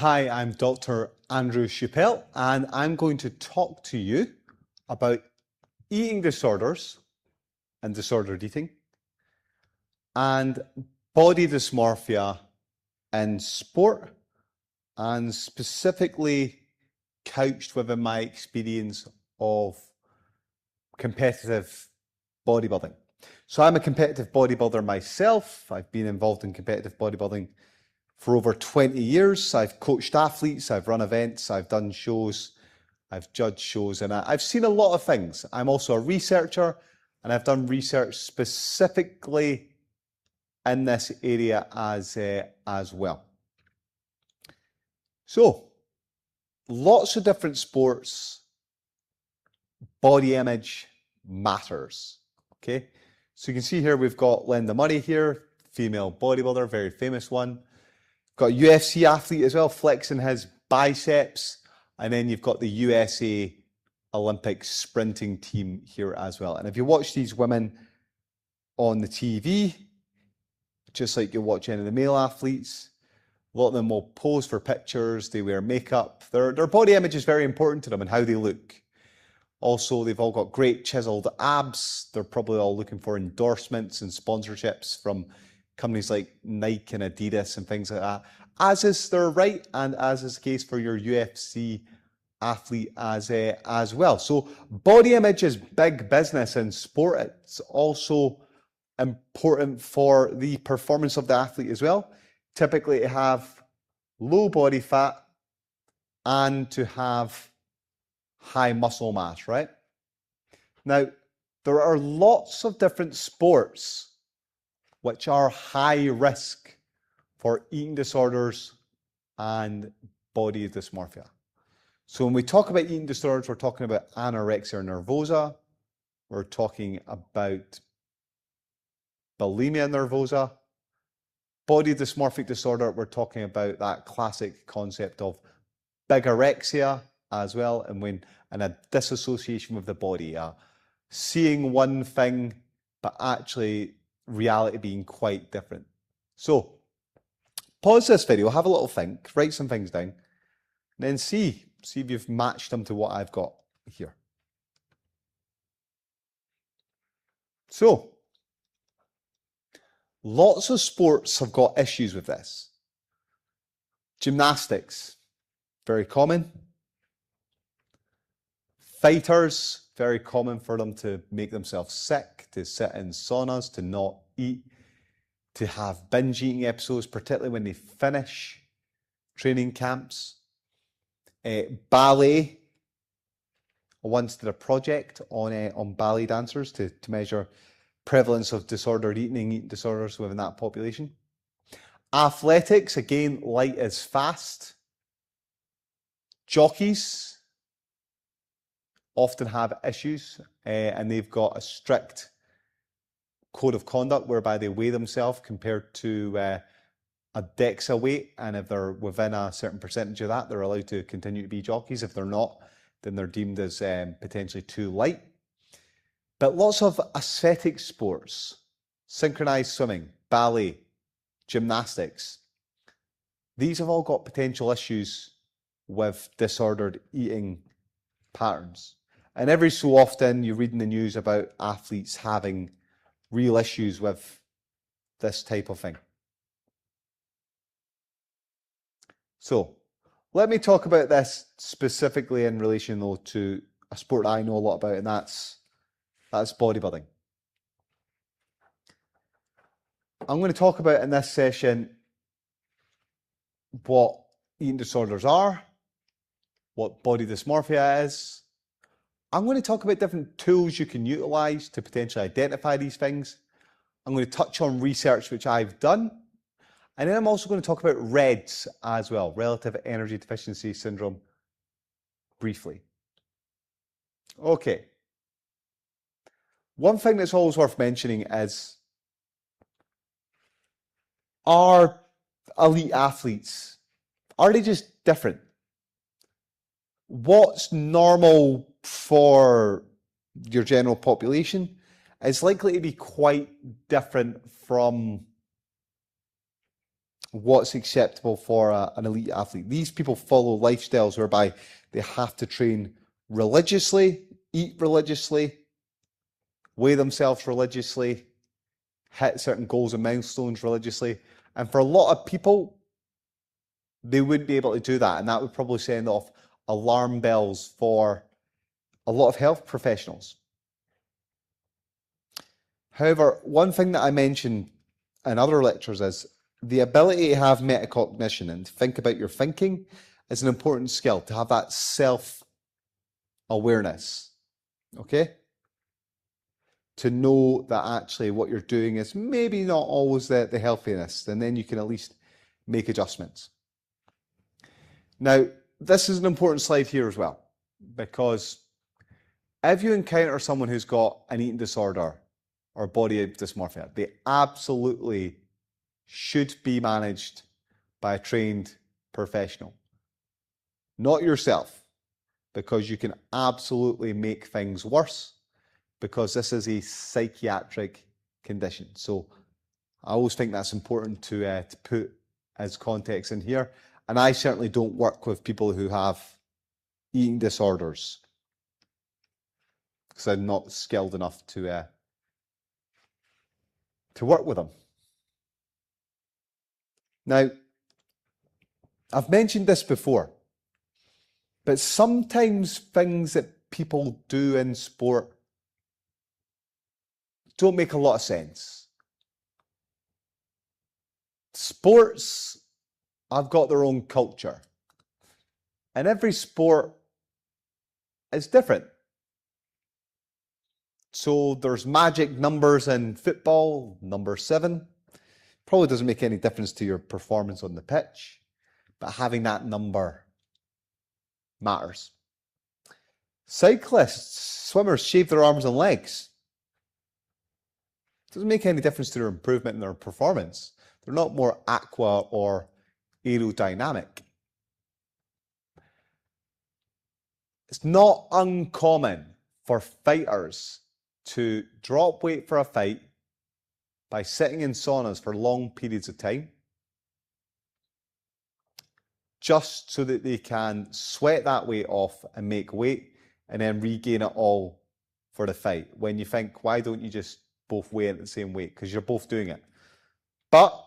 Hi, I'm Dr. Andrew Chappell, and I'm going to talk to you about eating disorders and disordered eating and body dysmorphia in sport, and specifically couched within my experience of competitive bodybuilding. So I'm a competitive bodybuilder myself. I've been involved in competitive bodybuilding for over 20 years. I've coached athletes, I've run events, I've done shows, I've judged shows, and I've seen a lot of things. I'm also a researcher, and I've done research specifically in this area as well. So, lots of different sports, body image matters, okay? So you can see here we've got Linda Murray here, female bodybuilder, very famous one. Got a UFC athlete as well, flexing his biceps. And then you've got the USA Olympic sprinting team here as well. And if you watch these women on the TV, just like you watch any of the male athletes, a lot of them will pose for pictures, they wear makeup. Their body image is very important to them and how they look. Also, they've all got great chiseled abs. They're probably all looking for endorsements and sponsorships from companies like Nike and Adidas and things like that, as is their right, and as is the case for your UFC athlete as well. So body image is big business in sport. It's also important for the performance of the athlete as well. Typically to have low body fat and to have high muscle mass, right? Now, there are lots of different sports which are high risk for eating disorders and body dysmorphia. So when we talk about eating disorders, we're talking about anorexia nervosa, we're talking about bulimia nervosa. Body dysmorphic disorder, we're talking about that classic concept of bigorexia as well, and a disassociation with the body, seeing one thing, but actually reality being quite different. So, pause this video, have a little think, write some things down, and then see if you've matched them to what I've got here. So, lots of sports have got issues with this. Gymnastics, very common. Fighters, very common for them to make themselves sick, to sit in saunas, to not eat, to have binge eating episodes, particularly when they finish training camps. Ballet, I once did a project on ballet dancers to measure prevalence of disordered eating disorders within that population. Athletics, again, light is fast. Jockeys often have issues, and they've got a strict code of conduct whereby they weigh themselves compared to a DEXA weight, and if they're within a certain percentage of that, they're allowed to continue to be jockeys. If they're not, then they're deemed as potentially too light. But lots of aesthetic sports, synchronized swimming, ballet, gymnastics, these have all got potential issues with disordered eating patterns. And every so often you read in the news about athletes having real issues with this type of thing. So let me talk about this specifically in relation though to a sport I know a lot about, and that's bodybuilding. I'm going to talk about in this session what eating disorders are, what body dysmorphia is. I'm going to talk about different tools you can utilize to potentially identify these things. I'm going to touch on research which I've done. And then I'm also going to talk about REDS as well, relative energy deficiency syndrome, briefly. Okay. One thing that's always worth mentioning is, are elite athletes, are they just different? What's normal for your general population is likely to be quite different from what's acceptable for an elite athlete. These people follow lifestyles whereby they have to train religiously, eat religiously, weigh themselves religiously, hit certain goals and milestones religiously. And for a lot of people, they wouldn't be able to do that. And that would probably send off alarm bells for a lot of health professionals. However, one thing that I mentioned in other lectures is the ability to have metacognition and think about your thinking is an important skill, to have that self-awareness, okay? To know that actually what you're doing is maybe not always the healthiest, and then you can at least make adjustments. Now, this is an important slide here as well, because if you encounter someone who's got an eating disorder or body dysmorphia, they absolutely should be managed by a trained professional, not yourself, because you can absolutely make things worse, because this is a psychiatric condition. So I always think that's important to put as context in here. And I certainly don't work with people who have eating disorders, because I'm not skilled enough to work with them. Now, I've mentioned this before, but sometimes things that people do in sport don't make a lot of sense. Sports have got their own culture, and every sport is different. So there's magic numbers in football, number 7. Probably doesn't make any difference to your performance on the pitch, but having that number matters. Cyclists, swimmers shave their arms and legs. Doesn't make any difference to their improvement in their performance. They're not more aqua or aerodynamic. It's not uncommon for fighters to drop weight for a fight by sitting in saunas for long periods of time, just so that they can sweat that weight off and make weight and then regain it all for the fight. When you think, why don't you just both weigh at the same weight? Because you're both doing it. But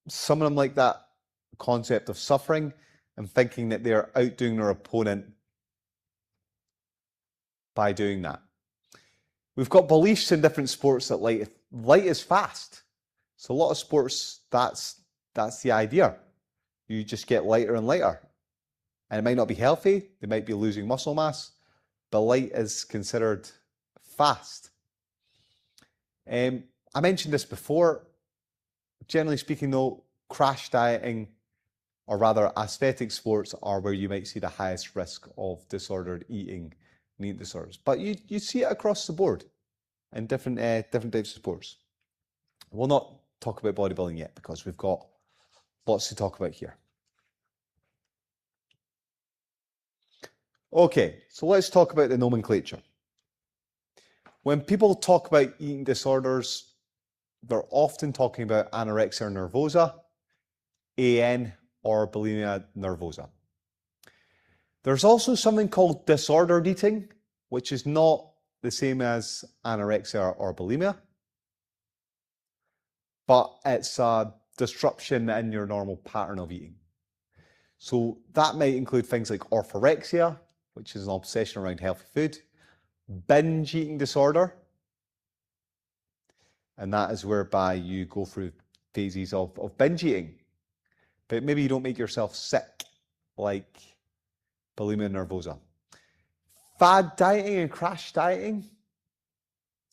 some of them like that concept of suffering and thinking that they're outdoing their opponent by doing that. We've got beliefs in different sports that light is fast. So a lot of sports, that's the idea. You just get lighter and lighter. And it might not be healthy, they might be losing muscle mass, but light is considered fast. I mentioned this before. Generally speaking though, crash dieting, or rather aesthetic sports, are where you might see the highest risk of disordered eating and eating disorders. But you see it across the board in different types of sports. We'll not talk about bodybuilding yet because we've got lots to talk about here. Okay, so let's talk about the nomenclature. When people talk about eating disorders, they're often talking about anorexia nervosa, AN, or bulimia nervosa. There's also something called disordered eating, which is not the same as anorexia or bulimia, but it's a disruption in your normal pattern of eating. So that might include things like orthorexia, which is an obsession around healthy food, binge eating disorder, and that is whereby you go through phases of binge eating, but maybe you don't make yourself sick like bulimia nervosa. Fad dieting and crash dieting,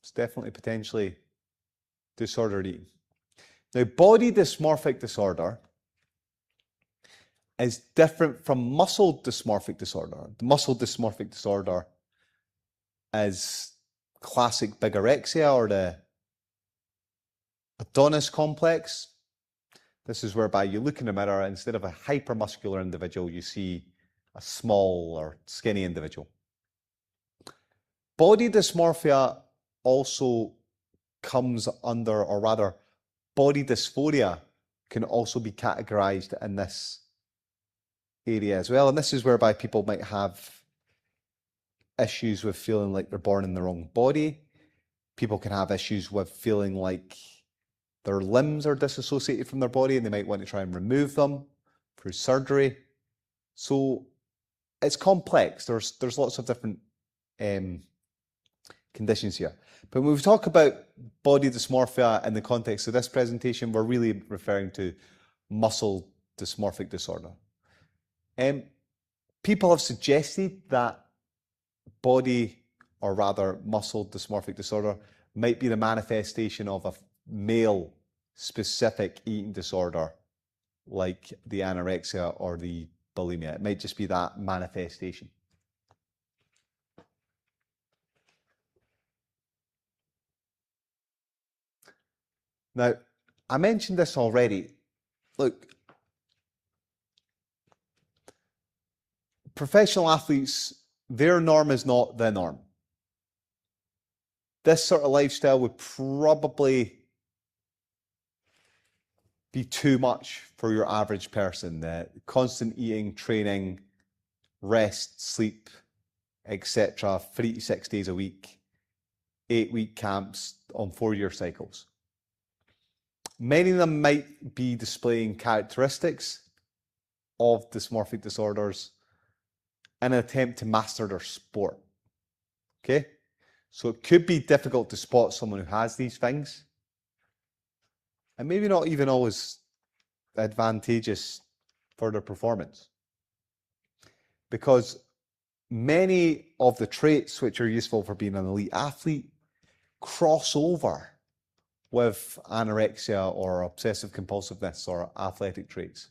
it's definitely potentially disordered eating. Now, body dysmorphic disorder is different from muscle dysmorphic disorder. The muscle dysmorphic disorder is classic bigorexia, or the Adonis complex. This is whereby you look in the mirror, instead of a hypermuscular individual, you see a small or skinny individual. Body dysmorphia also comes under, or rather, body dysphoria can also be categorized in this area as well. And this is whereby people might have issues with feeling like they're born in the wrong body. People can have issues with feeling like their limbs are disassociated from their body and they might want to try and remove them through surgery. So it's complex. There's lots of different conditions here. But when we talk about body dysmorphia in the context of this presentation, we're really referring to muscle dysmorphic disorder. People have suggested that body, or rather muscle dysmorphic disorder, might be the manifestation of a male specific eating disorder like the anorexia or the bulimia. It might just be that manifestation. Now, I mentioned this already. Look, professional athletes, their norm is not the norm. This sort of lifestyle would probably be too much for your average person. The constant eating, training, rest, sleep, etc., 3 to 6 days a week, 8-week camps on 4-year cycles. Many of them might be displaying characteristics of dysmorphic disorders in an attempt to master their sport. Okay? So it could be difficult to spot someone who has these things, and maybe not even always advantageous for their performance. Because many of the traits which are useful for being an elite athlete cross over with anorexia or obsessive compulsiveness or athletic traits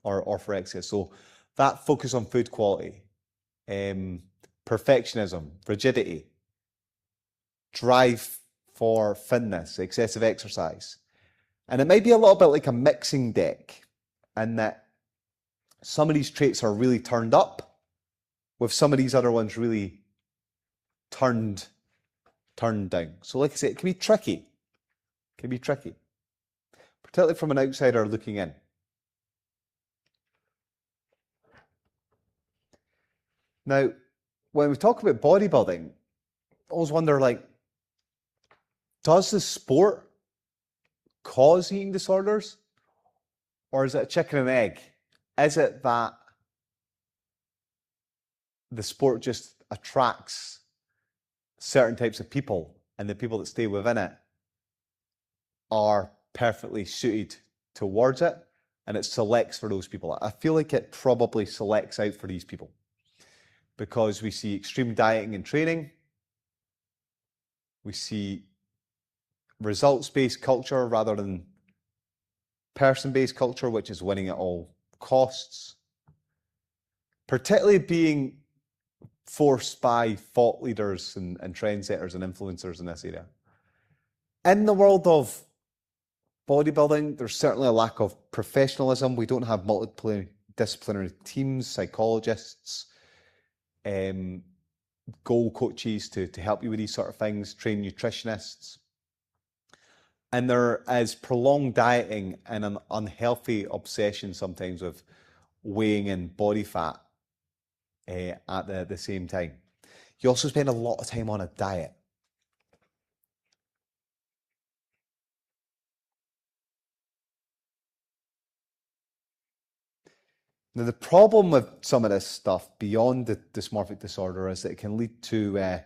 or orthorexia. So that focus on food quality, perfectionism, rigidity, drive for thinness, excessive exercise. And it might be a little bit like a mixing deck in that some of these traits are really turned up with some of these other ones really turned down. So like I say, it can be tricky. Can be tricky, particularly from an outsider looking in. Now, when we talk about bodybuilding, I always wonder, like, does the sport cause eating disorders, or is it a chicken and egg? Is it that the sport just attracts certain types of people, and the people that stay within it are perfectly suited towards it, and it selects for those people? I feel like it probably selects out for these people because we see extreme dieting and training. We see results-based culture rather than person-based culture, which is winning at all costs, particularly being forced by thought leaders and trendsetters and influencers in this area. In the world of bodybuilding, there's certainly a lack of professionalism. We don't have multidisciplinary teams, psychologists, goal coaches to help you with these sort of things, trained nutritionists. And there is prolonged dieting and an unhealthy obsession sometimes with weighing in body fat at the same time. You also spend a lot of time on a diet. Now, the problem with some of this stuff beyond the dysmorphic disorder is that it can lead to a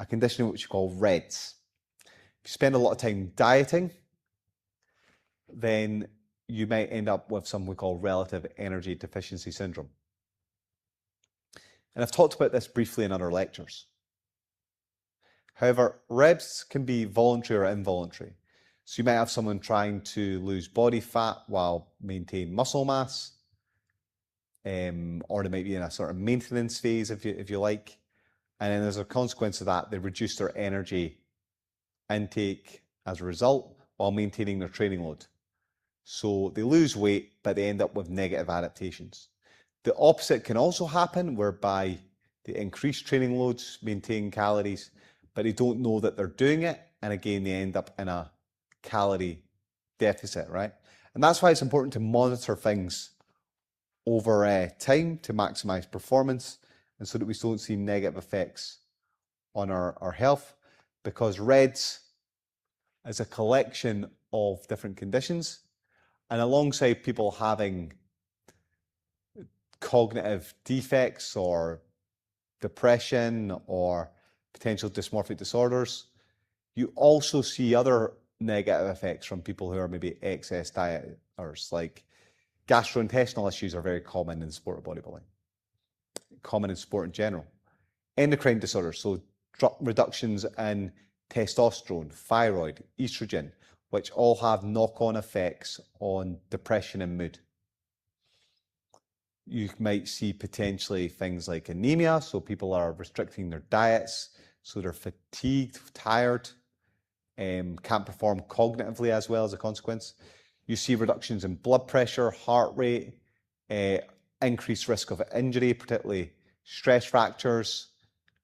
condition which we call REDS. If you spend a lot of time dieting, then you might end up with something we call relative energy deficiency syndrome. And I've talked about this briefly in other lectures. However, REDS can be voluntary or involuntary. So you might have someone trying to lose body fat while maintain muscle mass, or they might be in a sort of maintenance phase, if you like. And then as a consequence of that, they reduce their energy intake as a result while maintaining their training load. So they lose weight, but they end up with negative adaptations. The opposite can also happen, whereby they increase training loads, maintain calories, but they don't know that they're doing it. And again, they end up in a calorie deficit, right? And that's why it's important to monitor things over time to maximize performance and so that we don't see negative effects on our health, because REDS is a collection of different conditions, and alongside people having cognitive defects or depression or potential dysmorphic disorders, you also see other negative effects from people who are maybe excess dieters, like gastrointestinal issues are very common in sport bodybuilding, common in sport in general. Endocrine disorders, so reductions in testosterone, thyroid, estrogen, which all have knock-on effects on depression and mood. You might see potentially things like anemia, so people are restricting their diets, so they're fatigued, tired, can't perform cognitively as well as a consequence. You see reductions in blood pressure, heart rate, increased risk of injury, particularly stress fractures,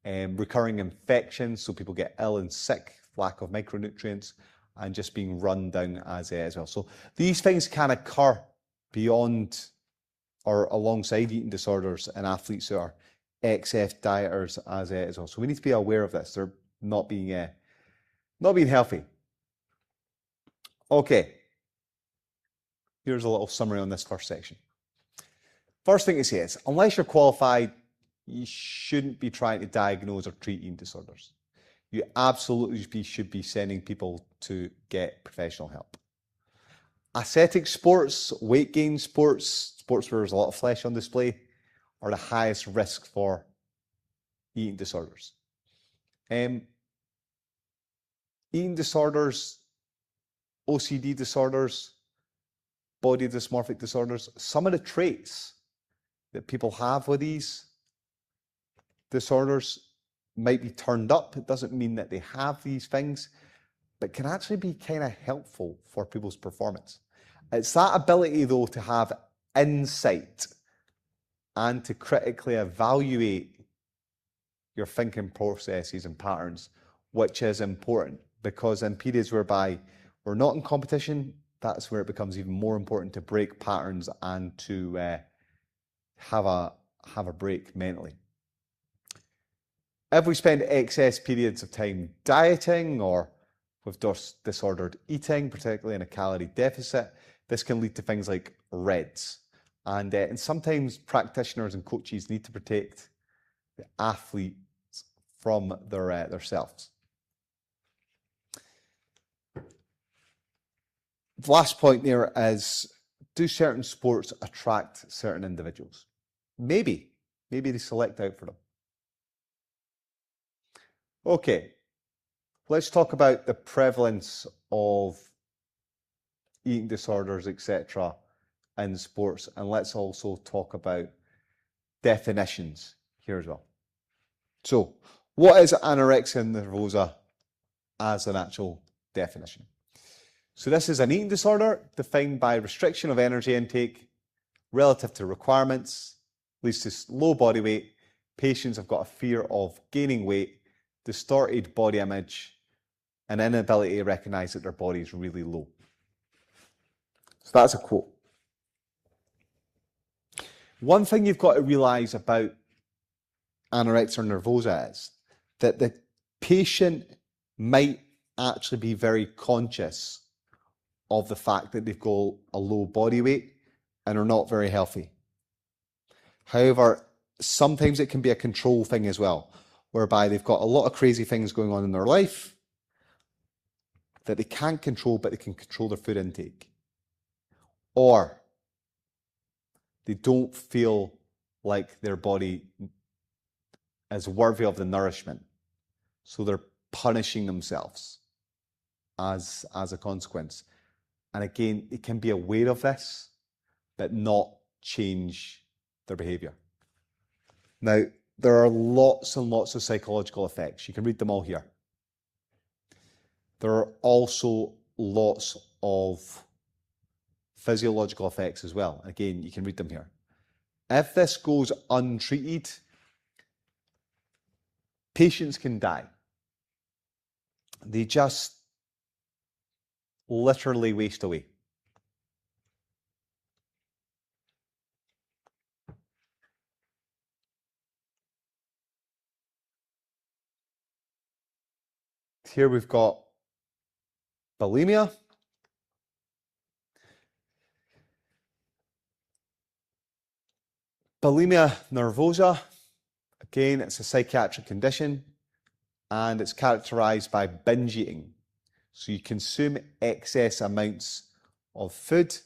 recurring infections, so people get ill and sick, lack of micronutrients, and just being run down as well. So these things can occur beyond or alongside eating disorders in athletes who are XF dieters as well. So we need to be aware of this. They're not being healthy. Okay, here's a little summary on this first section. First thing to say is, unless you're qualified, you shouldn't be trying to diagnose or treat eating disorders. You absolutely should be sending people to get professional help. Athletic sports, weight gain sports, sports where there's a lot of flesh on display, are the highest risk for eating disorders. Eating disorders, OCD disorders, body dysmorphic disorders, some of the traits that people have with these disorders might be turned up. It doesn't mean that they have these things, but can actually be kind of helpful for people's performance. It's that ability, though, to have insight and to critically evaluate your thinking processes and patterns, which is important, because in periods whereby we're not in competition, that's where it becomes even more important to break patterns and to have a break mentally. If we spend excess periods of time dieting or with disordered eating, particularly in a calorie deficit, this can lead to things like REDS. And sometimes practitioners and coaches need to protect the athletes from themselves. The last point there is, do certain sports attract certain individuals? Maybe they select out for them. Okay, let's talk about the prevalence of eating disorders, etc. in sports, and let's also talk about definitions here as well. So, what is anorexia nervosa as an actual definition? So this is an eating disorder defined by restriction of energy intake relative to requirements, leads to low body weight. Patients have got a fear of gaining weight, distorted body image, and inability to recognize that their body is really low. So that's a quote. One thing you've got to realize about anorexia nervosa is that the patient might actually be very conscious of the fact that they've got a low body weight and are not very healthy. However, sometimes it can be a control thing as well, whereby they've got a lot of crazy things going on in their life that they can't control, but they can control their food intake. Or they don't feel like their body is worthy of the nourishment. So they're punishing themselves as a consequence. And again, it can be aware of this, but not change their behavior. Now, there are lots and lots of psychological effects. You can read them all here. There are also lots of physiological effects as well. Again, you can read them here. If this goes untreated, patients can die. They just literally waste away. Here we've got bulimia. Bulimia nervosa, again, it's a psychiatric condition and it's characterized by binge eating. So you consume excess amounts of food,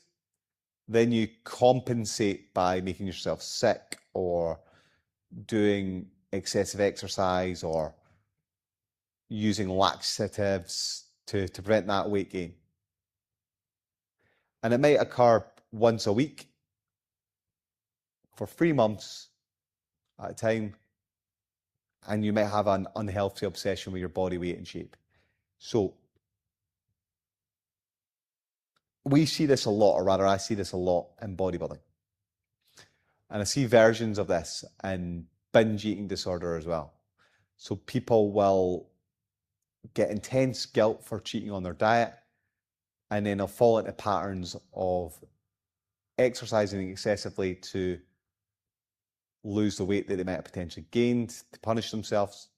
then you compensate by making yourself sick or doing excessive exercise or using laxatives to prevent that weight gain. And it might occur once a week for 3 months at a time, and you might have an unhealthy obsession with your body weight and shape. So we see this a lot, or rather I see this a lot in bodybuilding. And I see versions of this in binge eating disorder as well. So people will get intense guilt for cheating on their diet, and then they'll fall into patterns of exercising excessively to lose the weight that they might have potentially gained, to punish themselves,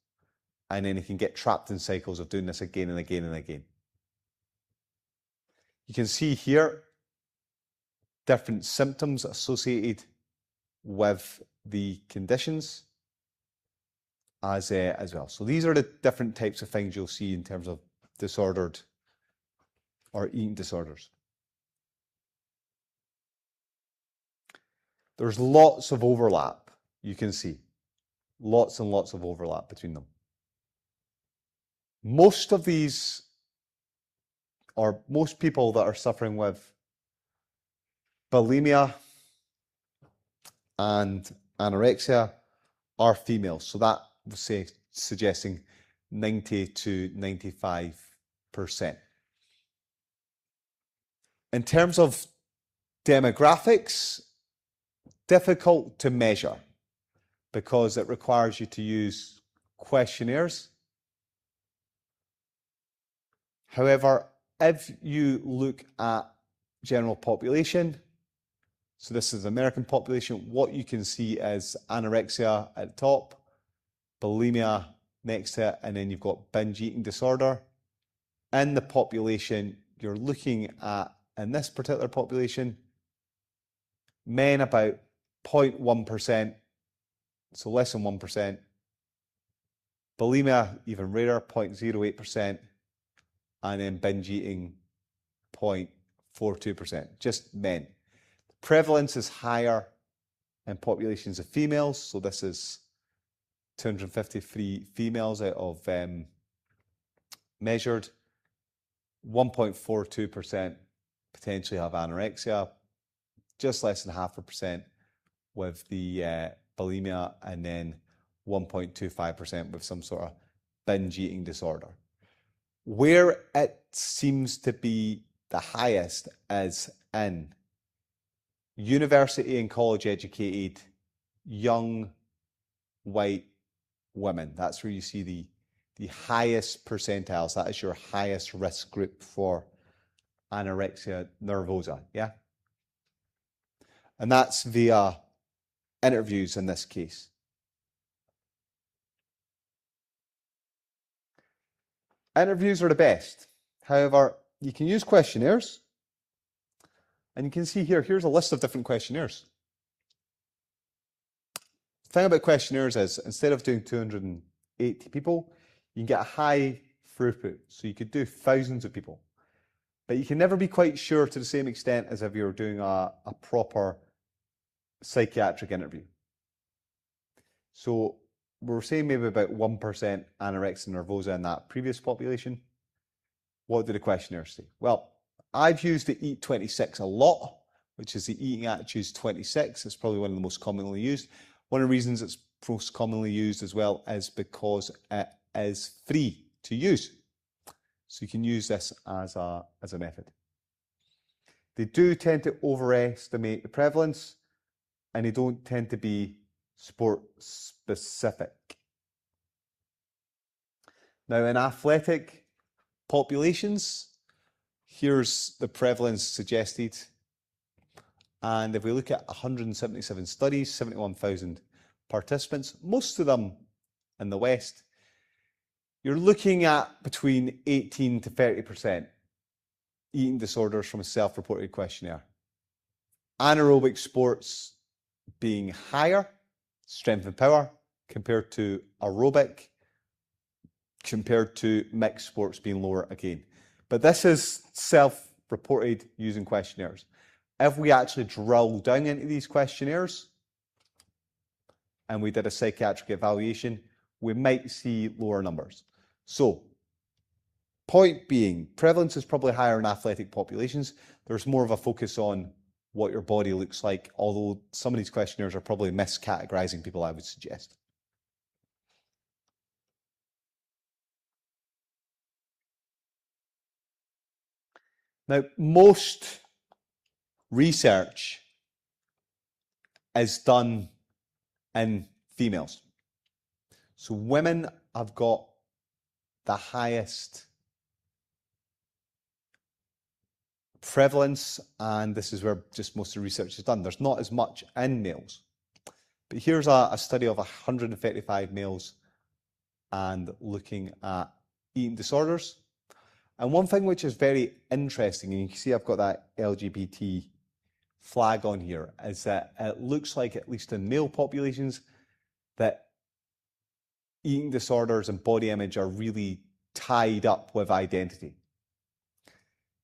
and then they can get trapped in cycles of doing this again and again and again. You can see here different symptoms associated with the conditions as well. So these are the different types of things you'll see in terms of disordered or eating disorders. There's lots of overlap, you can see. Lots and lots of overlap between them. Most of these, or most people that are suffering with bulimia and anorexia are females. So that would say suggesting 90 to 95%. In terms of demographics, difficult to measure because it requires you to use questionnaires. However, if you look at general population, so this is the American population, what you can see is anorexia at the top, bulimia next to it, and then you've got binge eating disorder. In the population, you're looking at, in this particular population, men about 0.1%, so less than 1%. Bulimia, even rarer, 0.08%. And then binge eating, 0.42%, just men. Prevalence is higher in populations of females, so this is 253 females out of measured. 1.42% potentially have anorexia, just less than 0.5% with the bulimia, and then 1.25% with some sort of binge eating disorder. Where it seems to be the highest is in university and college educated young white women. That's where you see the highest percentiles. That is your highest risk group for anorexia nervosa, yeah? And that's via interviews in this case. Interviews are the best. However, you can use questionnaires. And you can see here, here's a list of different questionnaires. The thing about questionnaires is, instead of doing 280 people, you can get a high throughput. So you could do thousands of people. But you can never be quite sure to the same extent as if you're doing a proper psychiatric interview. So we're saying maybe about 1% anorexia nervosa in that previous population. What do the questionnaires say? Well, I've used the EAT 26 a lot, which is the Eating Attitudes 26. It's probably one of the most commonly used. One of the reasons it's most commonly used as well is because it is free to use. So you can use this as a method. They do tend to overestimate the prevalence, and they don't tend to be sport specific. Now, in athletic populations, here's the prevalence suggested. And if we look at 177 studies, 71,000 participants, most of them in the West, you're looking at between 18 to 30% eating disorders from a self-reported questionnaire. Anaerobic sports being higher, strength and power, compared to aerobic, compared to mixed sports being lower again. But this is self-reported using questionnaires. If we actually drill down into these questionnaires and we did a psychiatric evaluation, we might see lower numbers. So, point being, prevalence is probably higher in athletic populations. There's more of a focus on what your body looks like, although some of these questionnaires are probably miscategorizing people, I would suggest. Now, most research is done in females. So women have got the highest prevalence, and this is where just most of the research is done. There's not as much in males. But here's a study of 135 males and looking at eating disorders. And one thing which is very interesting, and you can see I've got that LGBT flag on here, is that it looks like, at least in male populations, that eating disorders and body image are really tied up with identity.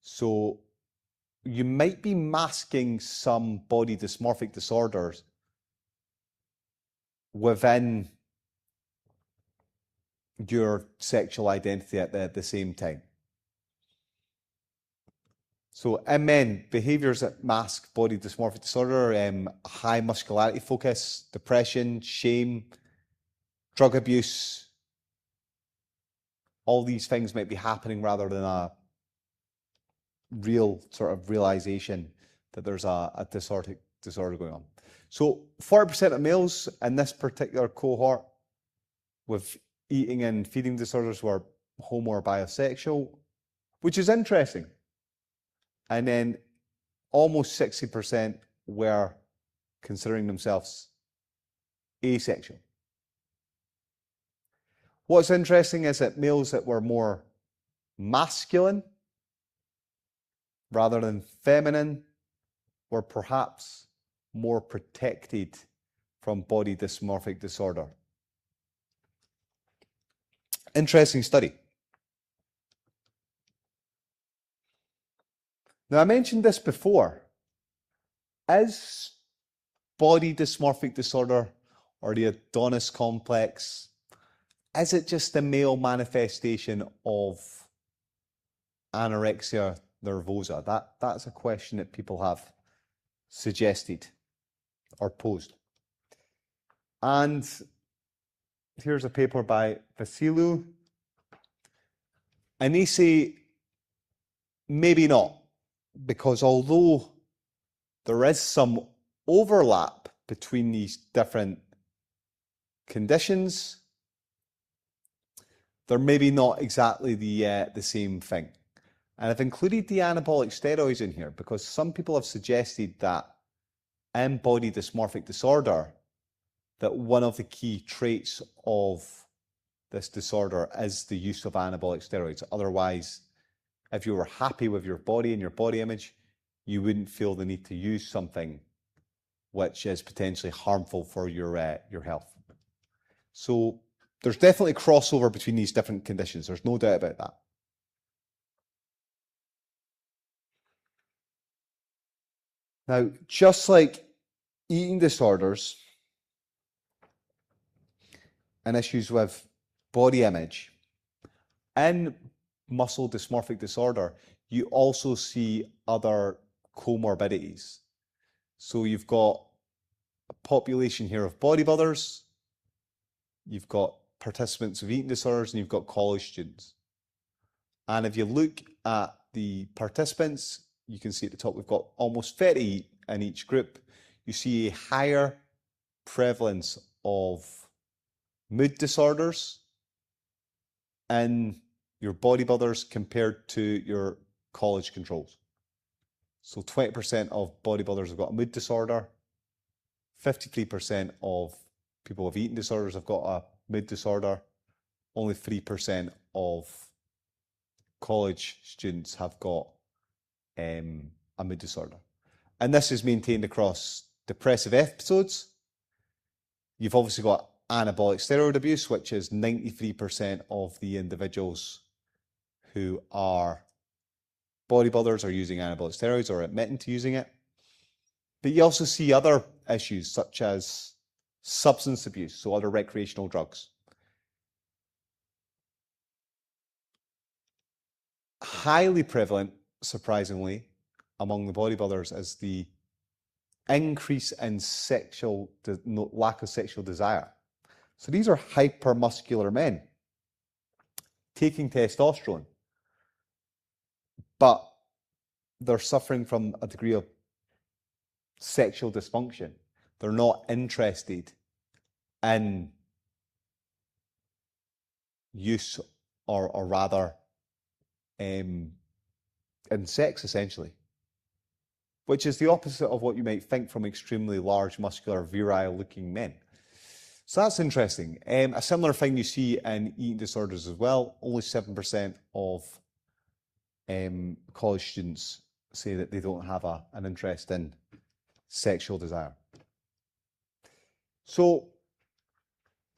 So you might be masking some body dysmorphic disorders within your sexual identity at the same time. So in men, behaviours that mask body dysmorphic disorder, high muscularity focus, depression, shame, drug abuse, all these things might be happening rather than a real sort of realization that there's a disorder going on. So 40% of males in this particular cohort with eating and feeding disorders were homo or bisexual, which is interesting. And then almost 60% were considering themselves asexual. What's interesting is that males that were more masculine rather than feminine were perhaps more protected from body dysmorphic disorder. Interesting study. Now, I mentioned this before. Is body dysmorphic disorder or the Adonis complex, is it just a male manifestation of anorexia nervosa? That's a question that people have suggested or posed. And here's a paper by Vasilu, and they say maybe not, because although there is some overlap between these different conditions, they're maybe not exactly the same thing. And I've included the anabolic steroids in here because some people have suggested that in body dysmorphic disorder, that one of the key traits of this disorder is the use of anabolic steroids. Otherwise, if you were happy with your body and your body image, you wouldn't feel the need to use something which is potentially harmful for your health. So there's definitely crossover between these different conditions. There's no doubt about that. Now, just like eating disorders and issues with body image, in muscle dysmorphic disorder, you also see other comorbidities. So you've got a population here of bodybuilders, you've got participants of eating disorders, and you've got college students. And if you look at the participants, you can see at the top we've got almost 30 in each group. You see a higher prevalence of mood disorders in your bodybuilders compared to your college controls. So 20% of bodybuilders have got a mood disorder, 53% of people with eating disorders have got a mood disorder, only 3% of college students have got a mood disorder. And this is maintained across depressive episodes. You've obviously got anabolic steroid abuse, which is 93% of the individuals who are bodybuilders are using anabolic steroids or admitting to using it. But you also see other issues such as substance abuse, so other recreational drugs. Highly prevalent, surprisingly, among the bodybuilders is the increase in lack of sexual desire. So these are hypermuscular men taking testosterone, but they're suffering from a degree of sexual dysfunction. They're not interested in use or rather in sex, essentially, which is the opposite of what you might think from extremely large, muscular, virile-looking men. So that's interesting. A similar thing you see in eating disorders as well. Only 7% of college students say that they don't have an interest in sexual desire. So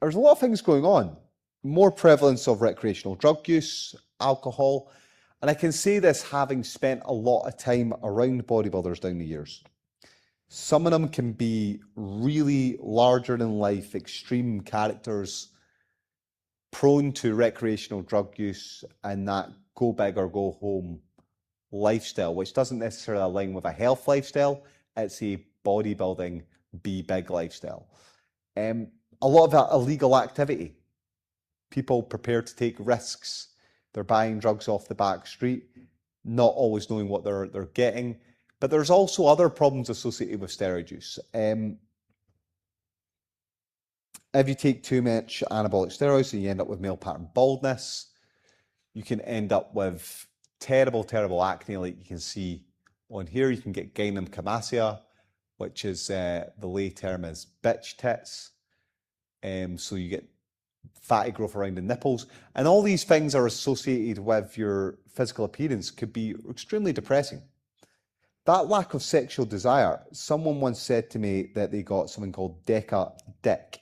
there's a lot of things going on. More prevalence of recreational drug use, alcohol, and I can say this having spent a lot of time around bodybuilders down the years. Some of them can be really larger than life, extreme characters, prone to recreational drug use and that go big or go home lifestyle, which doesn't necessarily align with a health lifestyle. It's a bodybuilding, be big lifestyle. A lot of that illegal activity. People prepared to take risks. They're buying drugs off the back street, not always knowing what they're getting. But there's also other problems associated with steroid use. If you take too much anabolic steroids, then you end up with male pattern baldness. You can end up with terrible, terrible acne, like you can see on here. You can get gynecomastia, which is the lay term is bitch tits. So you get fatty growth around the nipples. And all these things are associated with your physical appearance, could be extremely depressing. That lack of sexual desire, someone once said to me that they got something called Deca Dick.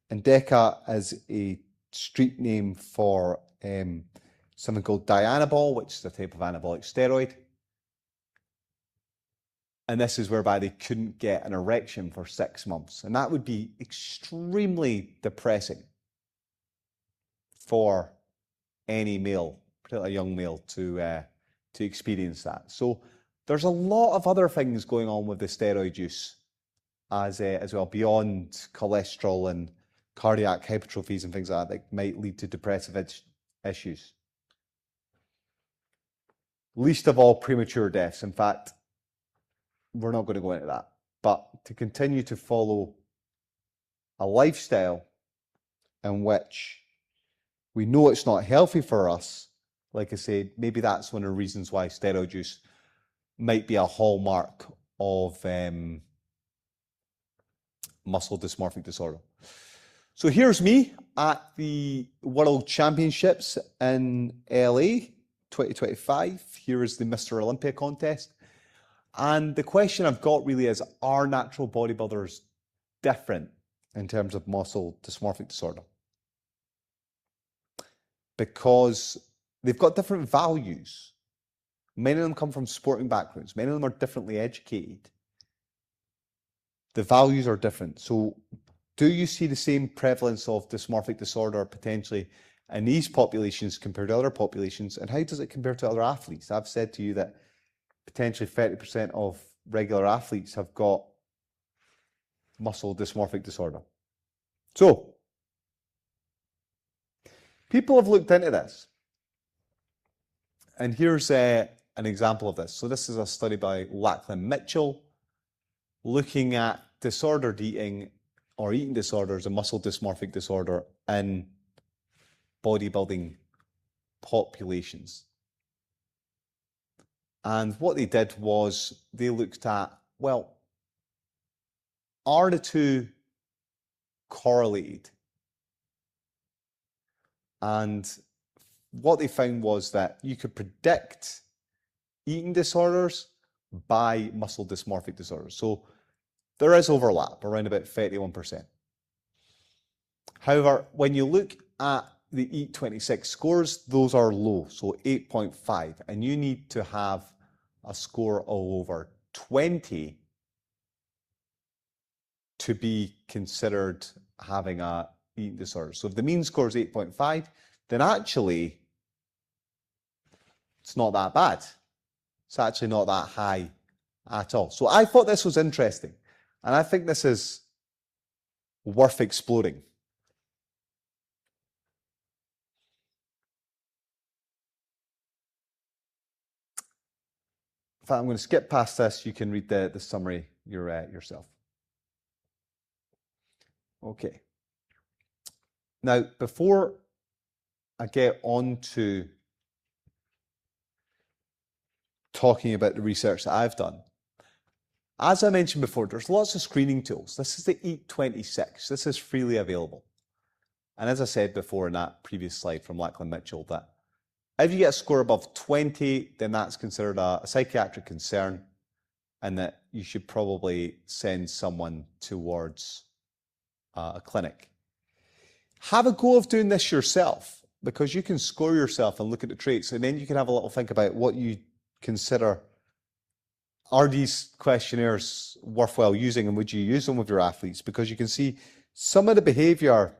And Deca is a street name for something called Dianabol, which is a type of anabolic steroid. And this is whereby they couldn't get an erection for 6 months. And that would be extremely depressing for any male, particularly a young male, to experience that. So there's a lot of other things going on with the steroid use as well, beyond cholesterol and cardiac hypertrophies and things like that might lead to depressive issues. Least of all, premature deaths. In fact, we're not going to go into that. But to continue to follow a lifestyle in which we know it's not healthy for us, like I said, maybe that's one of the reasons why steroid use might be a hallmark of muscle dysmorphic disorder. So here's me at the World Championships in LA 2025. Here is the Mr. Olympia contest. And the question I've got really is, are natural bodybuilders different in terms of muscle dysmorphic disorder? Because they've got different values. Many of them come from sporting backgrounds. Many of them are differently educated. The values are different. So do you see the same prevalence of dysmorphic disorder potentially in these populations compared to other populations? And how does it compare to other athletes? I've said to you that potentially 30% of regular athletes have got muscle dysmorphic disorder. So people have looked into this. And here's an example of this. So this is a study by Lachlan Mitchell looking at disordered eating or eating disorders and muscle dysmorphic disorder in bodybuilding populations. And what they did was they looked at, well, are the two correlated? And what they found was that you could predict eating disorders by muscle dysmorphic disorders. So there is overlap, around about 31%. However, when you look at the EAT26 scores, those are low, so 8.5, and you need to have a score of over 20 to be considered having a eating disorder. So if the mean score is 8.5, then actually it's not that bad. It's actually not that high at all. So I thought this was interesting, and I think this is worth exploring. In fact, I'm going to skip past this. You can read the summary yourself. Okay. Now, before I get on to talking about the research that I've done, as I mentioned before, there's lots of screening tools. This is the EAT26. This is freely available. And as I said before in that previous slide from Lachlan Mitchell, that if you get a score above 20, then that's considered a psychiatric concern, and that you should probably send someone towards a clinic. Have a go of doing this yourself, because you can score yourself and look at the traits, and then you can have a little think about what you consider, are these questionnaires worthwhile using, and would you use them with your athletes? Because you can see some of the behavior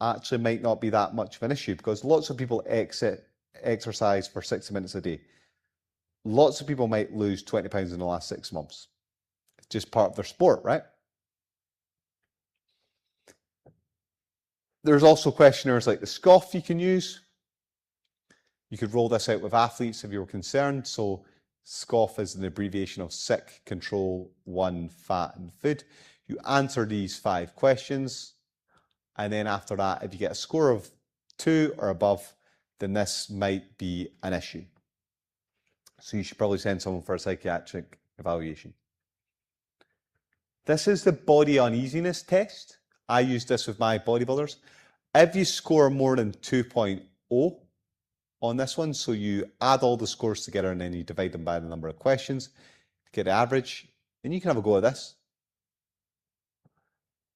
actually might not be that much of an issue, because lots of people exercise for 60 minutes a day. Lots of people might lose 20 pounds in the last 6 months. It's just part of their sport, right? There's also questionnaires like the SCOFF you can use. You could roll this out with athletes if you were concerned. So SCOFF is an abbreviation of sick, control, one, fat, and food. You answer these 5 questions, and then after that, if you get a score of 2 or above, then this might be an issue. So you should probably send someone for a psychiatric evaluation. This is the body uneasiness test. I use this with my bodybuilders. If you score more than 2.0 on this one, so you add all the scores together and then you divide them by the number of questions to get the average, and you can have a go at this.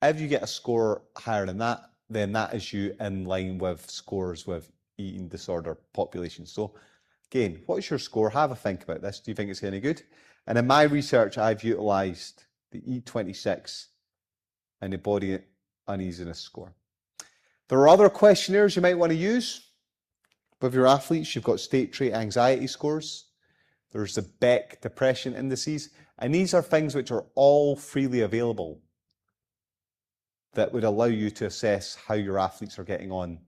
If you get a score higher than that, then that is you in line with scores with eating disorder populations. So again, what's your score? Have a think about this. Do you think it's any good? And in my research, I've utilised the EAT26 and the body uneasiness score. There are other questionnaires you might want to use with your athletes. You've got state trait anxiety scores. There's the Beck depression indices. And these are things which are all freely available that would allow you to assess how your athletes are getting on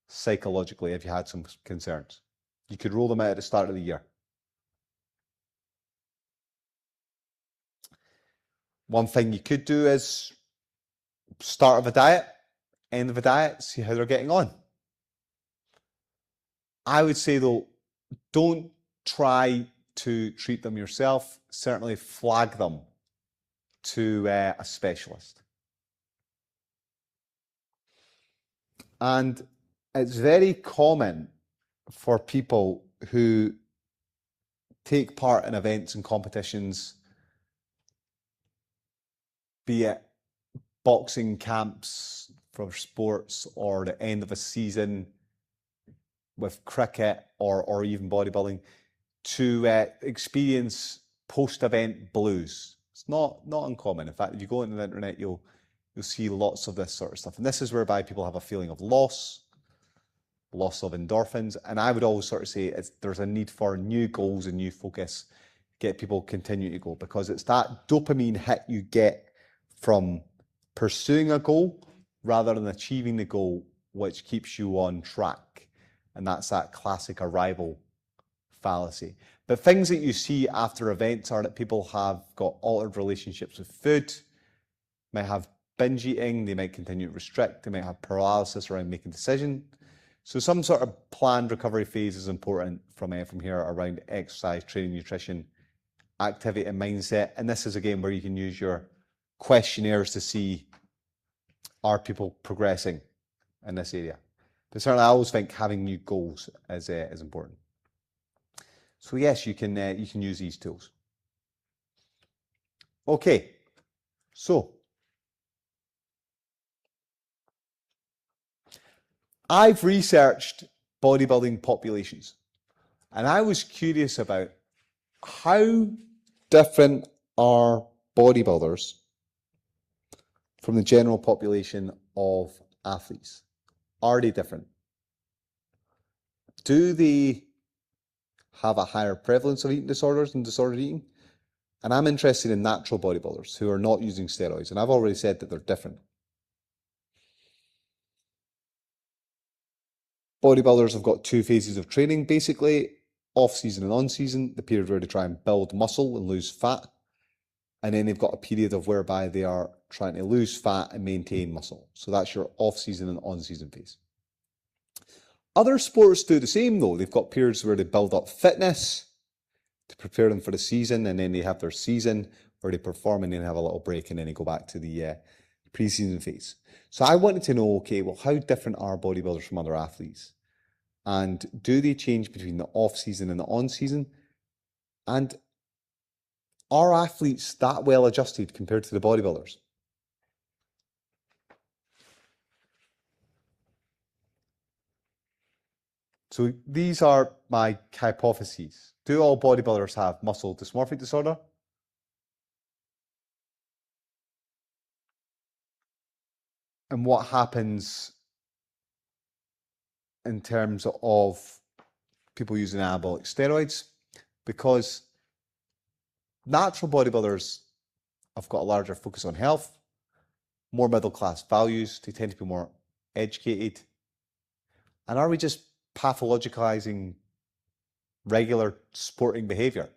psychologically if you had some concerns. You could roll them out at the start of the year. One thing you could do is start of a diet, end of a diet, see how they're getting on. I would say though, don't try to treat them yourself. Certainly flag them to a specialist. And it's very common for people who take part in events and competitions, be it boxing camps for sports or the end of a season with cricket or even bodybuilding, to experience post-event blues. It's not uncommon. In fact, if you go on the internet, you'll see lots of this sort of stuff. And this is whereby people have a feeling of loss of endorphins. And I would always sort of say there's a need for new goals and new focus, get people continue to go, because it's that dopamine hit you get from pursuing a goal rather than achieving the goal which keeps you on track. And that's that classic arrival fallacy. But things that you see after events are that people have got altered relationships with food, might have binge eating, they might continue to restrict, they might have paralysis around making decisions. So some sort of planned recovery phase is important from here around exercise, training, nutrition, activity and mindset. And this is again where you can use your questionnaires to see, are people progressing in this area? But certainly, I always think having new goals is important. So yes, you can use these tools. Okay, so I've researched bodybuilding populations, and I was curious about how different are bodybuilders from the general population of athletes. Are they different? Do they have a higher prevalence of eating disorders and disordered eating? And I'm interested in natural bodybuilders who are not using steroids, and I've already said that they're different. Bodybuilders have got two phases of training, basically, off-season and on-season, the period where they try and build muscle and lose fat. And then they've got a period of whereby they are trying to lose fat and maintain muscle. So that's your off-season and on-season phase. Other sports do the same though. They've got periods where they build up fitness to prepare them for the season, and then they have their season where they perform and then have a little break, and then they go back to the pre-season phase. So I wanted to know, okay, well, how different are bodybuilders from other athletes? And do they change between the off-season and the on-season? And are athletes that well adjusted compared to the bodybuilders? So these are my hypotheses. Do all bodybuilders have muscle dysmorphic disorder? And what happens in terms of people using anabolic steroids? Because natural bodybuilders have got a larger focus on health, more middle class values, they tend to be more educated. And are we just pathologizing regular sporting behavior?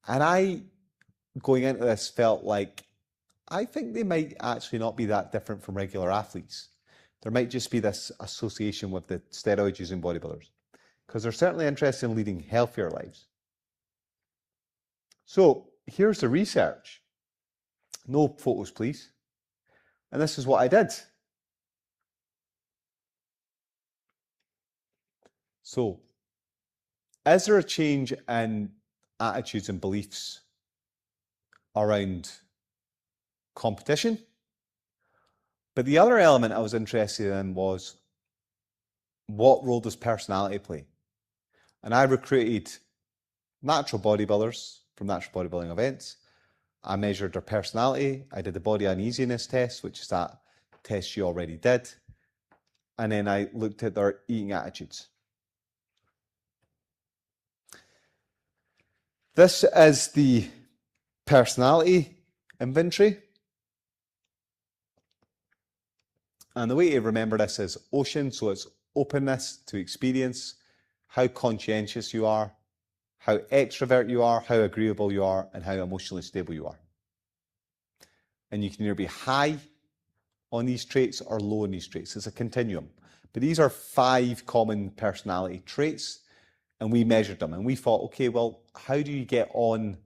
And I, going into this, felt like I think they might actually not be that different from regular athletes. There might just be this association with the steroid using bodybuilders, because they're certainly interested in leading healthier lives. So here's the research. No photos, please. And this is what I did. So, is there a change in attitudes and beliefs around competition? But the other element I was interested in was, what role does personality play? And I recruited natural bodybuilders from natural bodybuilding events. I measured their personality. I did the body uneasiness test, which is that test you already did. And then I looked at their eating attitudes. This is the personality inventory. And the way to remember this is OCEAN, so it's openness to experience, how conscientious you are, how extrovert you are, how agreeable you are, and how emotionally stable you are. And you can either be high on these traits or low on these traits. It's a continuum. But these are 5 common personality traits, and we measured them. And we thought, okay, well, how do you get on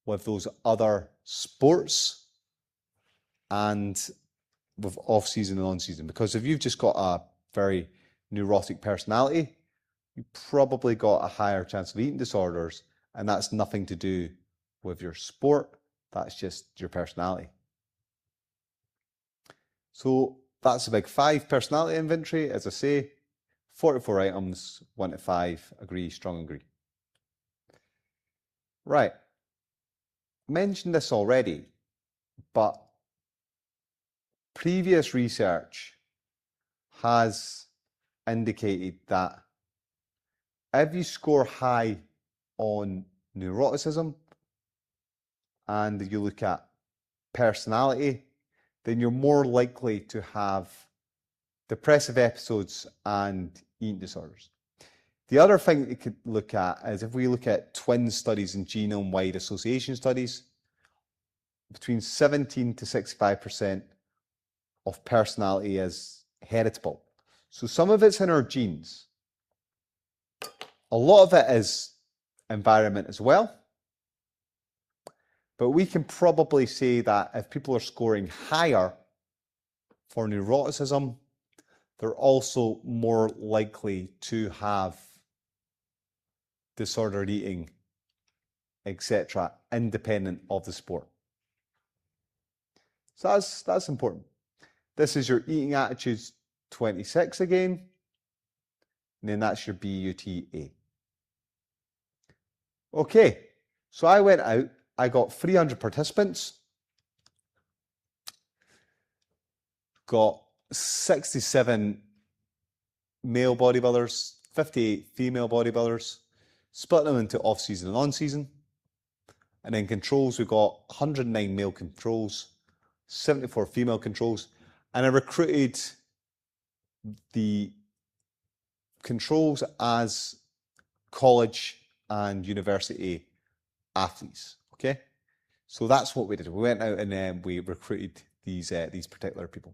with those other sports and with off-season and on-season? Because if you've just got a very neurotic personality, you probably got a higher chance of eating disorders, and that's nothing to do with your sport. That's just your personality. So that's a big 5 personality inventory. As I say, 44 items, 1 to 5, agree, strong agree. Right. Mentioned this already, but previous research has indicated that if you score high on neuroticism and you look at personality, then you're more likely to have depressive episodes and eating disorders. The other thing that you could look at is if we look at twin studies and genome-wide association studies, between 17 to 65% of personality is heritable. So some of it's in our genes. A lot of it is environment as well. But we can probably say that if people are scoring higher for neuroticism, they're also more likely to have disordered eating, etc., independent of the sport. So that's important. This is your eating attitudes 26 again, and then that's your BUTA. Okay, so I went out, I got 300 participants, got 67 male bodybuilders, 58 female bodybuilders, split them into off-season and on-season. And then controls, we got 109 male controls, 74 female controls, and I recruited the controls as college and university athletes. Okay, so that's what we did. We went out and we recruited these particular people.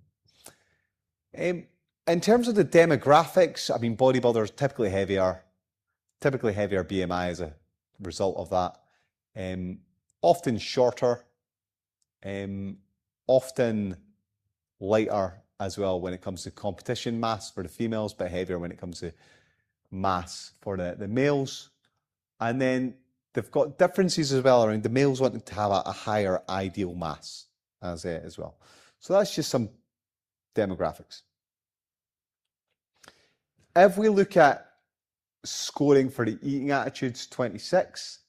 In terms of the demographics, I mean, bodybuilders typically heavier BMI as a result of that. Often shorter, often lighter as well when it comes to competition mass for the females, but heavier when it comes to mass for the males. And then they've got differences as well around the males wanting to have a higher ideal mass as well. So that's just some demographics. If we look at scoring for the eating attitudes 26,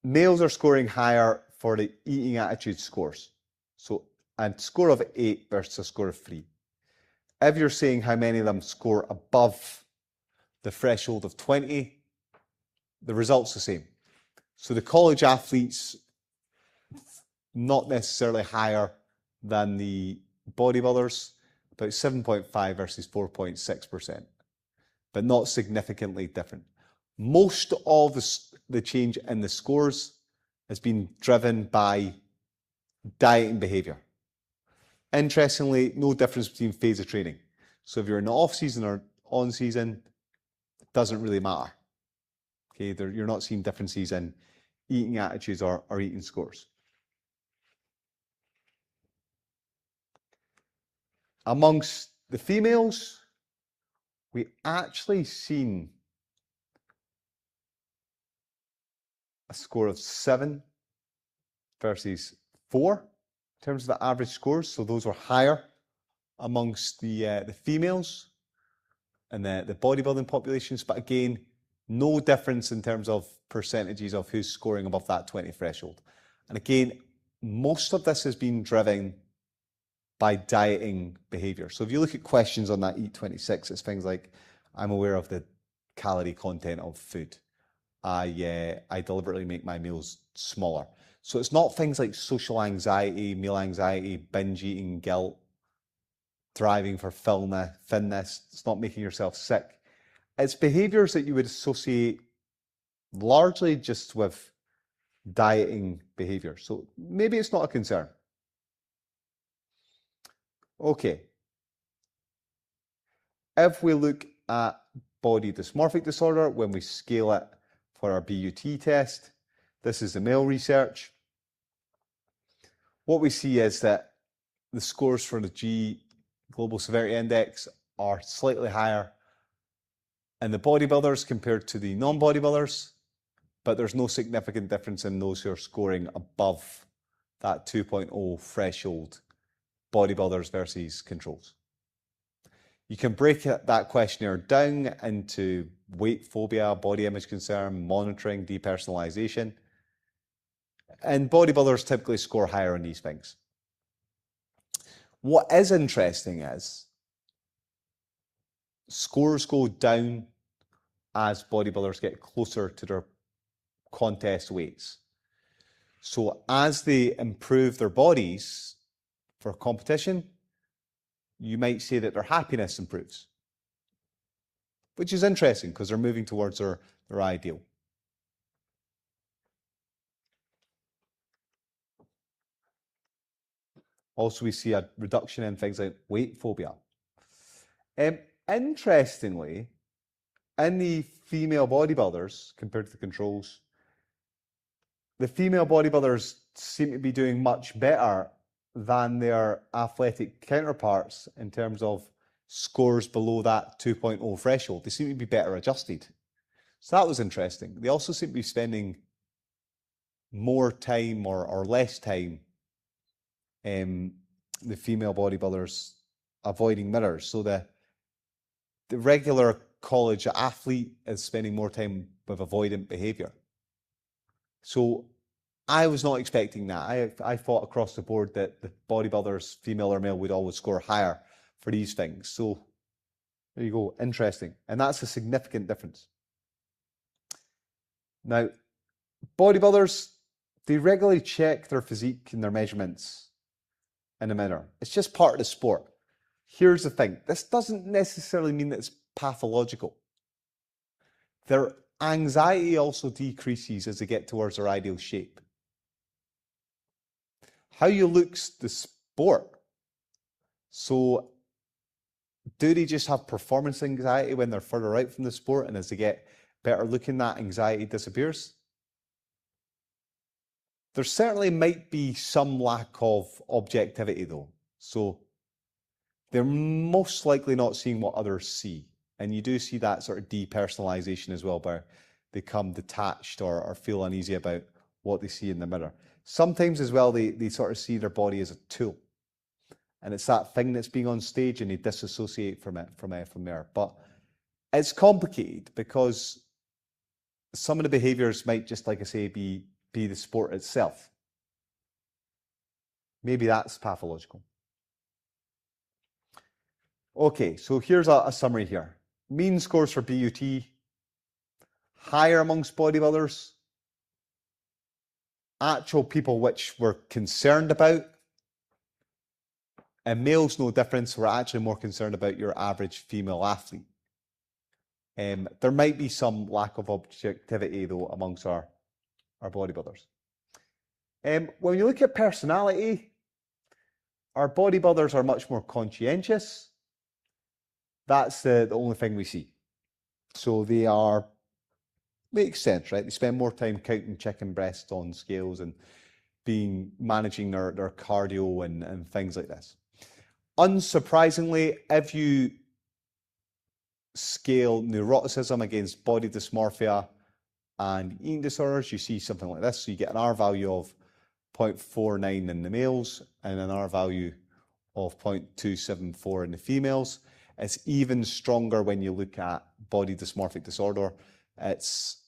males are scoring higher for the eating attitude scores. So a score of 8 versus a score of 3. If you're saying how many of them score above the threshold of 20, the result's the same. So the college athletes, not necessarily higher than the bodybuilders, about 7.5 versus 4.6%, but not significantly different. Most of the change in the scores has been driven by dieting behavior. Interestingly, no difference between phase of training. So if you're in the off season or on season, it doesn't really matter. Okay, you're not seeing differences in eating attitudes or eating scores. Amongst the females, we actually seen a score of 7 versus 4 in terms of the average scores. So those were higher amongst the females and the bodybuilding populations. But again, no difference in terms of percentages of who's scoring above that 20 threshold. And again, most of this has been driven by dieting behavior. So if you look at questions on that Eat 26, it's things like, I'm aware of the calorie content of food. I deliberately make my meals smaller. So it's not things like social anxiety, meal anxiety, binge eating, guilt, thriving for thinness. It's not making yourself sick. It's behaviors that you would associate largely just with dieting behavior. So maybe it's not a concern. Okay. If we look at body dysmorphic disorder, when we scale it for our BUT test, this is the male research. What we see is that the scores for the G Global Severity Index are slightly higher in the bodybuilders compared to the non-bodybuilders, but there's no significant difference in those who are scoring above that 2.0 threshold, bodybuilders versus controls. You can break that questionnaire down into weight phobia, body image concern, monitoring, depersonalization. And bodybuilders typically score higher on these things. What is interesting is scores go down as bodybuilders get closer to their contest weights. So as they improve their bodies for competition, you might say that their happiness improves, which is interesting because they're moving towards their ideal. Also, we see a reduction in things like weight phobia. Interestingly, in the female bodybuilders compared to the controls, the female bodybuilders seem to be doing much better than their athletic counterparts in terms of scores below that 2.0 threshold. They seem to be better adjusted. So that was interesting. They also seem to be spending more time or less time, the female bodybuilders, avoiding mirrors. So the regular college athlete is spending more time with avoidant behavior. So I was not expecting that. I thought across the board that the bodybuilders, female or male, would always score higher for these things. So there you go, interesting. And that's a significant difference. Now, bodybuilders, they regularly check their physique and their measurements in a mirror. It's just part of the sport. Here's the thing. This doesn't necessarily mean that it's pathological. Their anxiety also decreases as they get towards their ideal shape. How you look's the sport. So do they just have performance anxiety when they're further out from the sport, and as they get better looking, that anxiety disappears? There certainly might be some lack of objectivity though. So they're most likely not seeing what others see. And you do see that sort of depersonalization as well, where they become detached or feel uneasy about what they see in the mirror. Sometimes as well, they sort of see their body as a tool. And it's that thing that's being on stage and they disassociate from there. But it's complicated because some of the behaviors might just, like I say, be the sport itself. Maybe that's pathological. Okay, so here's a summary here. Mean scores for BUT, higher amongst bodybuilders, actual people which we're concerned about, and males no difference. We're actually more concerned about your average female athlete. There might be some lack of objectivity though amongst our bodybuilders. When you look at personality, our bodybuilders are much more conscientious. That's the only thing we see. So they are, makes sense, right? They spend more time counting chicken breasts on scales and managing their cardio and things like this. Unsurprisingly, if you scale neuroticism against body dysmorphia and eating disorders, you see something like this. So you get an R value of 0.49 in the males and an R value of 0.274 in the females. It's even stronger when you look at body dysmorphic disorder. It's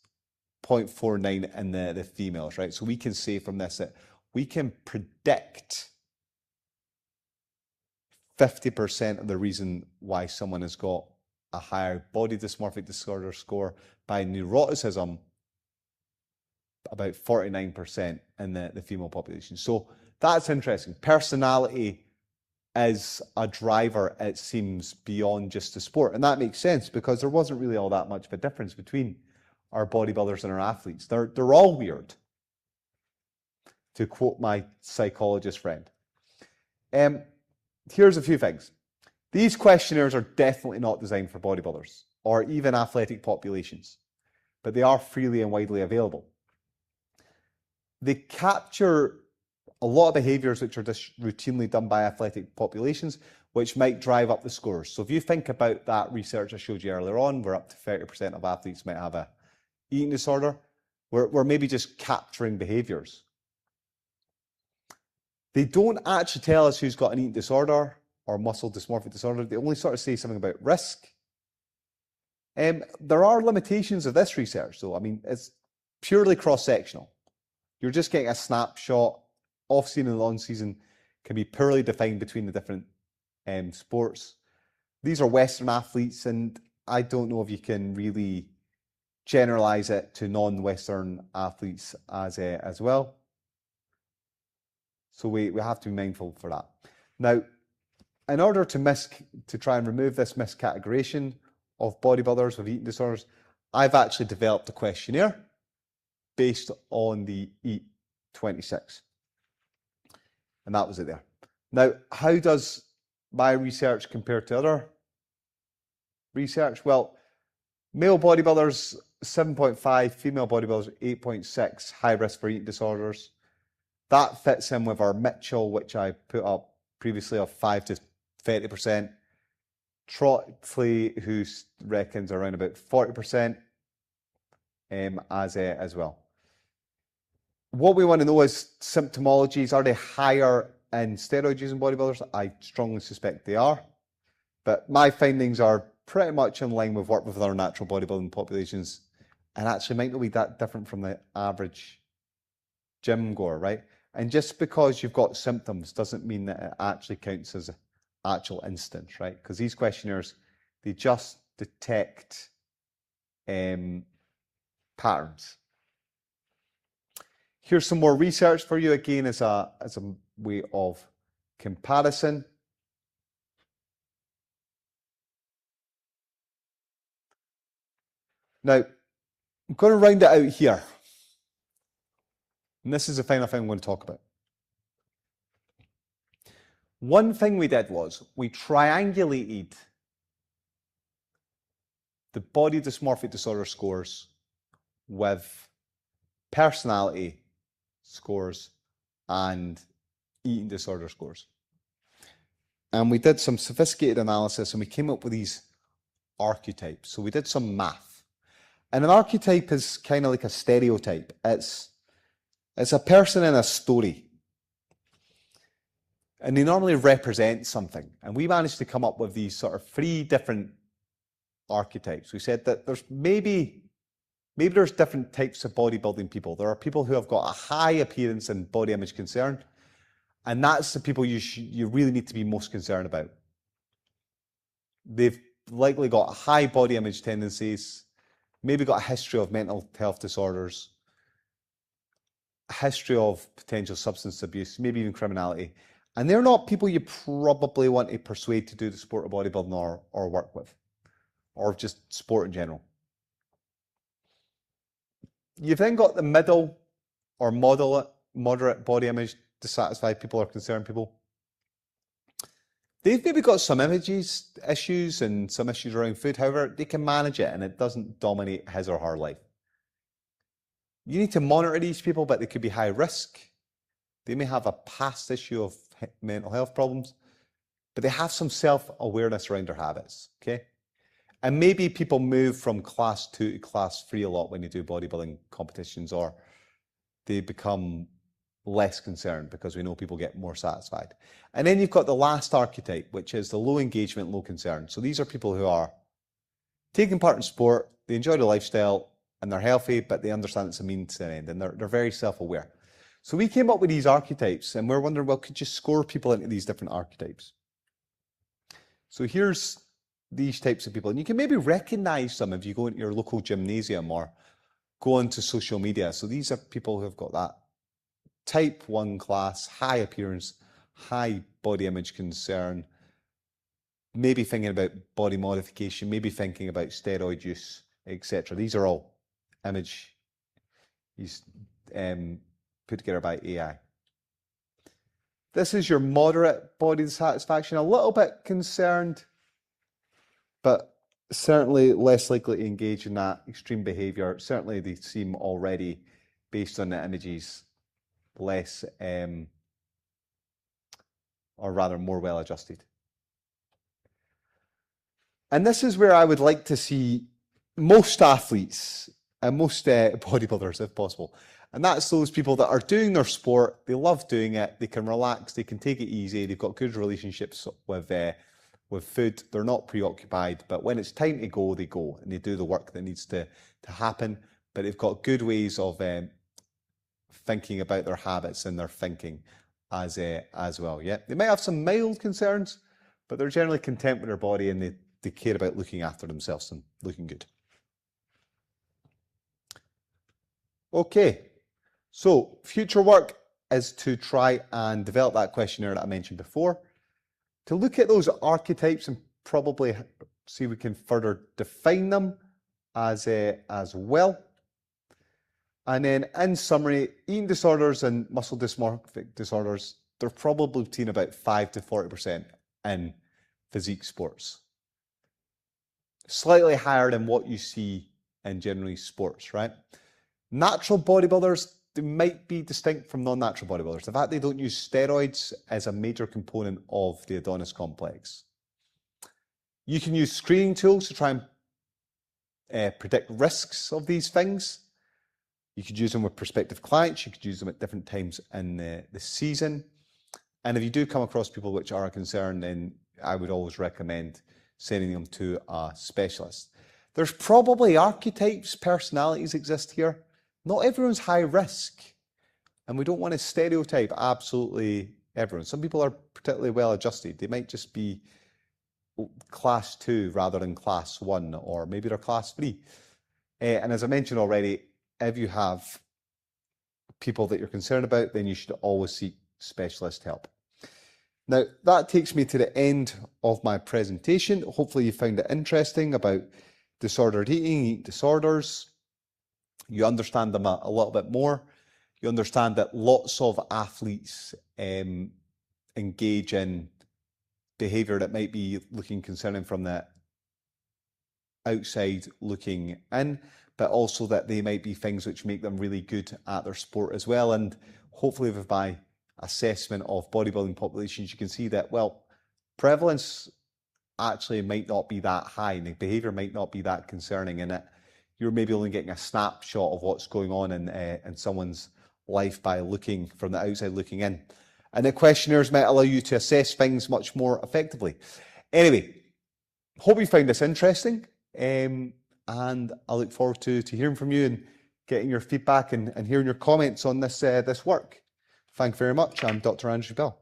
0.49 in the females, right? So we can say from this that we can predict 50% of the reason why someone has got a higher body dysmorphic disorder score by neuroticism, about 49% in the female population. So that's interesting. Personality is a driver, it seems, beyond just the sport. And that makes sense because there wasn't really all that much of a difference between our bodybuilders and our athletes. They're all weird, to quote my psychologist friend. Here's a few things. These questionnaires are definitely not designed for bodybuilders or even athletic populations, but they are freely and widely available. They capture a lot of behaviors which are just routinely done by athletic populations, which might drive up the scores. So if you think about that research I showed you earlier on, where up to 30% of athletes might have a eating disorder, we're maybe just capturing behaviors. They don't actually tell us who's got an eating disorder or muscle dysmorphic disorder. They only sort of say something about risk. There are limitations of this research, though. I mean, it's purely cross-sectional. You're just getting a snapshot. Off-season and on-season can be poorly defined between the different sports. These are Western athletes, and I don't know if you can really generalize it to non-Western athletes as well. So we have to be mindful for that. Now, in order to try and remove this miscategorization of bodybuilders with eating disorders, I've actually developed a questionnaire based on the EAT26. And that was it there. Now, how does my research compare to other research? Well, male bodybuilders, 7.5, female bodybuilders, 8.6, high risk for eating disorders. That fits in with our Mitchell, which I put up previously, of 5 to 30%. Trotley, who reckons around about 40%, as well. What we want to know is symptomologies. Are they higher in steroid using bodybuilders? I strongly suspect they are. But my findings are pretty much in line with work with other natural bodybuilding populations, and actually might not be that different from the average gym goer, right? And just because you've got symptoms doesn't mean that it actually counts as an actual instance, right? Because these questionnaires, they just detect patterns. Here's some more research for you, again, as a way of comparison. Now, I'm going to round it out here. And this is the final thing I'm going to talk about. One thing we did was we triangulated the body dysmorphic disorder scores with personality scores and eating disorder scores. And we did some sophisticated analysis and we came up with these archetypes. So we did some math. And an archetype is kind of like a stereotype. It's a person in a story. And they normally represent something. And we managed to come up with these sort of 3 different archetypes. We said that there's maybe there's different types of bodybuilding people. There are people who have got a high appearance and body image concern. And that's the people you really need to be most concerned about. They've likely got high body image tendencies, maybe got a history of mental health disorders, a history of potential substance abuse, maybe even criminality. And they're not people you probably want to persuade to do the sport of bodybuilding or work with, or just sport in general. You've then got the middle or moderate body image dissatisfied people or concerned people. They've maybe got some issues and some issues around food. However, they can manage it and it doesn't dominate his or her life. You need to monitor these people, but they could be high risk. They may have a past issue of mental health problems, but they have some self-awareness around their habits, okay? And maybe people move from class 2 to class 3 a lot when they do bodybuilding competitions, or they become less concerned because we know people get more satisfied. And then you've got the last archetype, which is the low engagement, low concern. So these are people who are taking part in sport, they enjoy the lifestyle, and they're healthy, but they understand it's a means to an end, and they're very self-aware. So we came up with these archetypes, and we're wondering, well, could you score people into these different archetypes? So here's these types of people, and you can maybe recognize them if you go into your local gymnasium or go onto social media. So these are people who have got that type 1 class, high appearance, high body image concern, maybe thinking about body modification, maybe thinking about steroid use, etc. These are all images put together by AI. This is your moderate body dissatisfaction, a little bit concerned, but certainly less likely to engage in that extreme behavior. Certainly they seem already, based on the images, less, or rather more well adjusted. And this is where I would like to see most athletes and most bodybuilders, if possible. And that's those people that are doing their sport, they love doing it, they can relax, they can take it easy, they've got good relationships with food, they're not preoccupied, but when it's time to go, they go, and they do the work that needs to happen, but they've got good ways of thinking about their habits and their thinking as well. Yeah, they might have some mild concerns, but they're generally content with their body, and they care about looking after themselves and looking good. Okay, so future work is to try and develop that questionnaire that I mentioned before, to look at those archetypes and probably see if we can further define them as well. And then in summary, eating disorders and muscle dysmorphic disorders, they're probably between about 5 to 40% in physique sports. Slightly higher than what you see in generally sports, right? Natural bodybuilders, they might be distinct from non-natural bodybuilders. The fact they don't use steroids is a major component of the Adonis complex. You can use screening tools to try and predict risks of these things. You could use them with prospective clients. You could use them at different times in the season. And if you do come across people which are a concern, then I would always recommend sending them to a specialist. There's probably archetypes, personalities exist here. Not everyone's high risk, and we don't want to stereotype absolutely everyone. Some people are particularly well adjusted. They might just be class 2 rather than class 1, or maybe they're class 3. And as I mentioned already, if you have people that you're concerned about, then you should always seek specialist help. Now, that takes me to the end of my presentation. Hopefully you found it interesting about disordered eating disorders. You understand them a little bit more. You understand that lots of athletes engage in behavior that might be looking concerning from the outside looking in, but also that they might be things which make them really good at their sport as well. And hopefully with my assessment of bodybuilding populations, you can see that, well, prevalence actually might not be that high, and the behavior might not be that concerning in it. You're maybe only getting a snapshot of what's going on in someone's life by looking from the outside looking in. And the questionnaires might allow you to assess things much more effectively. Anyway, hope you found this interesting, and I look forward to hearing from you and getting your feedback and hearing your comments on this work. Thank you very much. I'm Dr. Andrew Chappell.